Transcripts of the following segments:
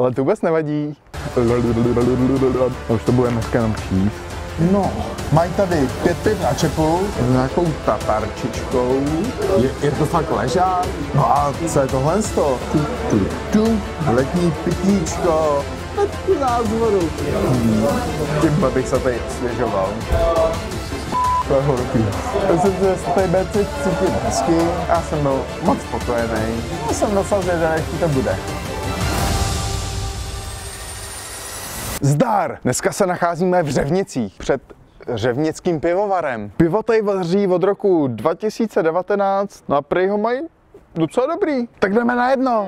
ale to vůbec nevadí. Už to bude dneska jenom číst. No, mají tady 5 piv na čepu s nějakou tatarčičkou. Je to fakt ležák? No a co je tohle? Letní pitíčko. Letní názvoru. Tímhle bych se tady osvěžoval. To je horký. Myslím, že se tady bude cítit hezky. Já jsem byl moc spokojený. Já jsem docela zvědavý, jaký to bude. Zdar! Dneska se nacházíme v Řevnicích před řevnickým pivovarem. Pivo tady vaří od roku 2019, no a prý ho mají docela dobrý. Tak jdeme na jedno.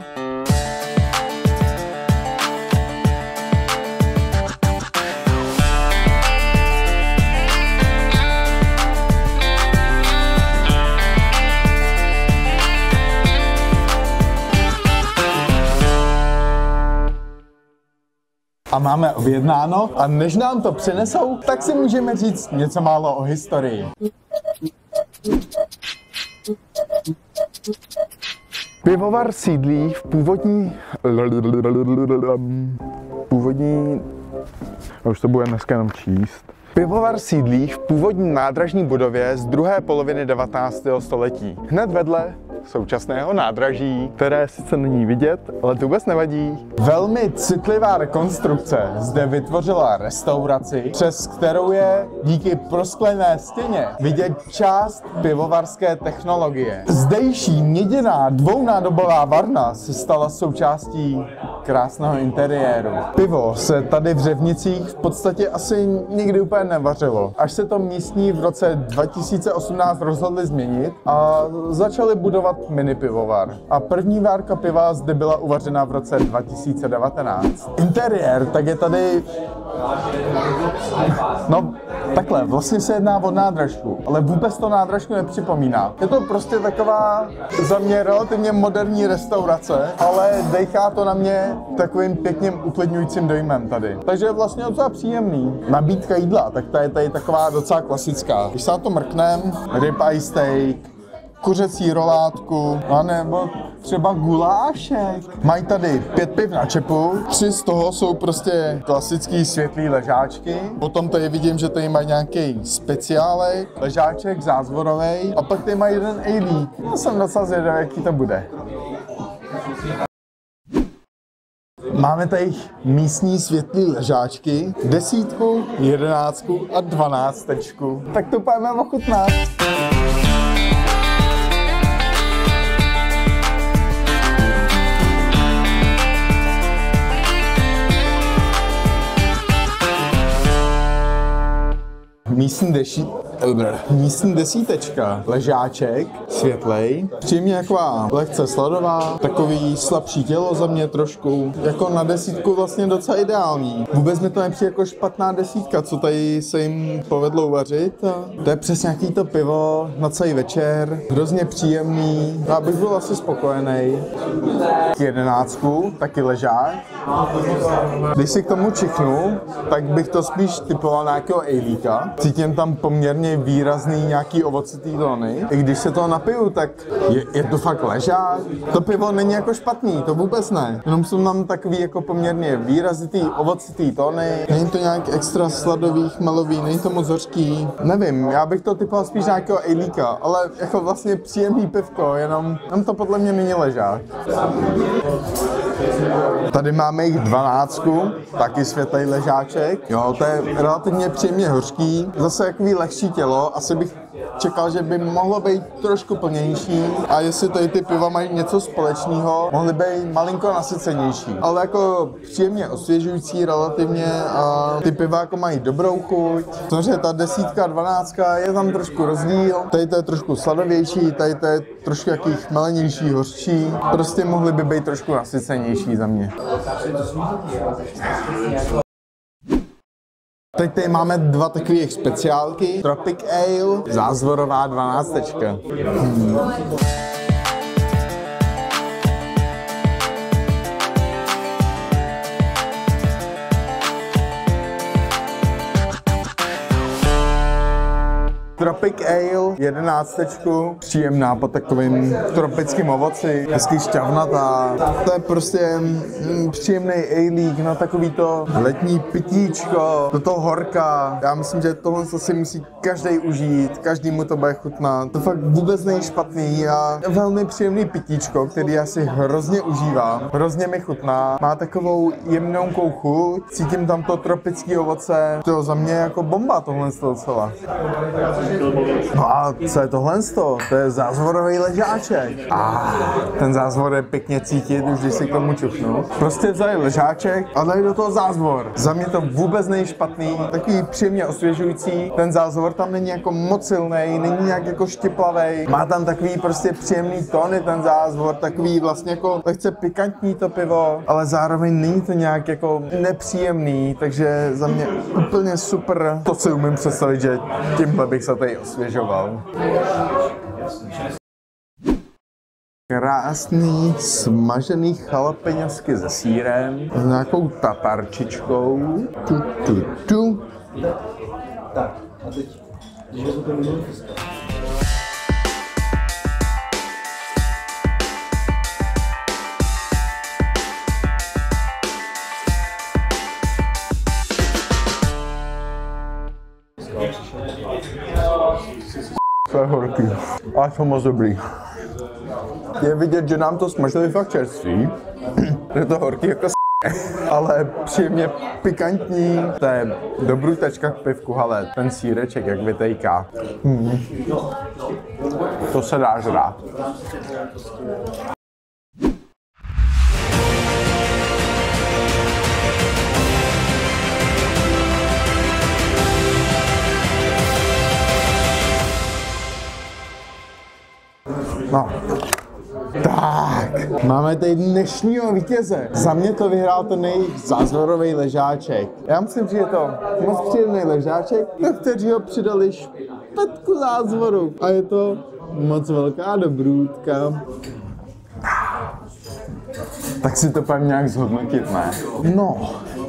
A máme objednáno a než nám to přinesou, tak si můžeme říct něco málo o historii. Pivovar sídlí v původní... Už to bude dneska jenom číst. Pivovar sídlí v původní nádražní budově z druhé poloviny 19. století. Hned vedle současného nádraží, které sice není vidět, ale to vůbec nevadí. Velmi citlivá rekonstrukce zde vytvořila restauraci, přes kterou je díky prosklené stěně vidět část pivovarské technologie. Zdejší měděná dvounádobová varna se stala součástí krásného interiéru. Pivo se tady v Řevnicích v podstatě asi nikdy úplně nevařilo. Až se to místní v roce 2018 rozhodli změnit a začali budovat mini pivovar. A první várka piva zde byla uvařena v roce 2019. Interiér, tak je tady... No, takhle, vlastně se jedná o nádražku, ale vůbec to nádražku nepřipomíná. Je to prostě taková za mě relativně moderní restaurace, ale dejchá to na mě takovým pěkným uklidňujícím dojmem tady. Takže je vlastně docela příjemný. Nabídka jídla, tak ta je tady taková docela klasická. Když se na to mrknem, ribeye steak, kuřecí rolátku, a nebo třeba gulášek. Mají tady 5 piv na čepu, 3 z toho jsou prostě klasický světlý ležáčky. Potom tady vidím, že tady mají nějaký speciálek, ležáček zázvorovej a pak tady mají jeden A-lík. Já jsem docela zvědavý, jaký to bude. Máme tady místní světlý ležáčky, 10, 11 a 12. Tak to pojďme ochutnat. Místní desítečka, ležáček, světlej, příjemně taková lehce sladová, takový slabší tělo za mě trošku, jako na 10 vlastně docela ideální. Vůbec mi to nepřijde jako špatná 10, co tady se jim povedlo uvařit. To je přesně nějaký to pivo na celý večer, hrozně příjemný, já bych byl asi spokojený. 11, taky ležák. Když si k tomu čichnu, tak bych to spíš typoval nějakého A-líka. Cítím tam poměrně výrazný nějaký ovocitý tóny. I když se to napiju, tak je to fakt ležák. To pivo není jako špatný, to vůbec ne. Jenom jsou tam takový jako poměrně výrazitý ovocitý tóny. Není to nějak extra sladový, chmelový, není to moc hořký. Nevím, já bych to typoval spíš nějakého A-líka, ale jako vlastně příjemný pivko, jenom to podle mě není ležák. Tady máme jich 12, taky světlej ležáček. Jo, to je relativně příjemně hořký. Zase takový lehčí tělo, asi bych čekal, že by mohlo být trošku plnější a jestli tady ty piva mají něco společného, mohly být malinko nasycenější. Ale jako příjemně osvěžující relativně a ty piva jako mají dobrou chuť. Samozřejmě ta 10, 12 je tam trošku rozdíl. Tady to je trošku sladovější, tady to je trošku jaký chmelenější, hořčí. Prostě mohly by být trošku nasycenější za mě. Teď tady máme 2 takové speciálky. Tropic Ale, zázvorová 12. Tropic Ale 11, příjemná po takovým tropickým ovoci, hezky šťavnatá. To je prostě příjemný alík na takový to letní pitíčko, do toho horka. Já myslím, že tohle si musí každý užít, každý mu to bude chutnat. To fakt vůbec není špatný a velmi příjemný pitíčko, který já si hrozně užívám, hrozně mi chutná. Má takovou jemnou chuť, cítím tam to tropické ovoce. To za mě jako bomba tohle docela. No a co je tohle? To je zázvorový ležáček. Ten zázvor je pěkně cítit, už když si k tomu čuchnu. Prostě vzali ležáček a dali do toho zázvor. Za mě to vůbec není špatný, takový příjemně osvěžující. Ten zázvor tam není jako moc silnej, není nějak jako štiplavej. Má tam takový prostě příjemný tóny ten zázvor, takový vlastně jako lehce pikantní to pivo, ale zároveň není to nějak jako nepříjemný, takže za mě úplně super. To si umím představit, že tímhle bych se tady osvěžoval. Krásný smažený chalapeňosky se sýrem, s nějakou tatarčičkou. Tak, a teď, když vezmu ten minulý fiskal. To je horký, ale to moc dobrý. Je vidět, že nám to smažili fakt čerství. Je to horký jako ale příjemně pikantní. To je dobrůtačka k pivku, ale ten sýreček jak vytejká. To se dá žrát. No. Tak, máme tady dnešního vítěze. Za mě to vyhrál ten jejich zázvorový ležáček. Já myslím, že je to moc příjemný ležáček, do kterého přidali špetku zázvoru. A je to moc velká dobrůtka. Tak si to pak nějak zhodnotit, ne? No,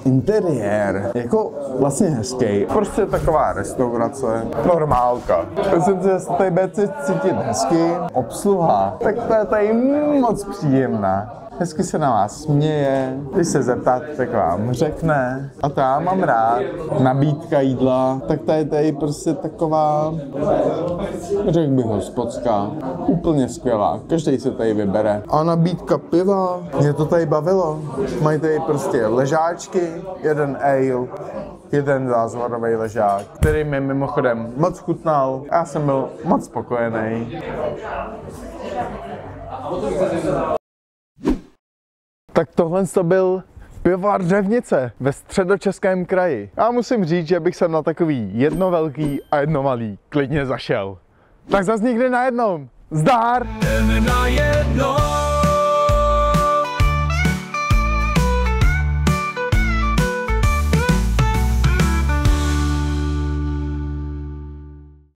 interiér, jako vlastně hezký. Prostě taková restaurace, normálka. Myslím si, že se tady bude cítit hezky. Obsluha, tak to je tady moc příjemná. Hezky se na vás směje, když se zeptáte, tak vám řekne. A to já mám rád. Nabídka jídla, tak tady prostě taková, řekl bych hospodská, úplně skvělá. Každý se tady vybere. A nabídka piva, mě to tady bavilo. Mají tady prostě ležáčky, jeden ale, jeden zázvorový ležák, který mi mimochodem moc chutnal. Já jsem byl moc spokojený. Tak tohle to byl pivovar Řevnice ve Středočeském kraji. Já musím říct, že bych sem na takový jedno velký a jedno malý klidně zašel. Tak zas nikdy na jednom. Zdar! Jdeme na jedno!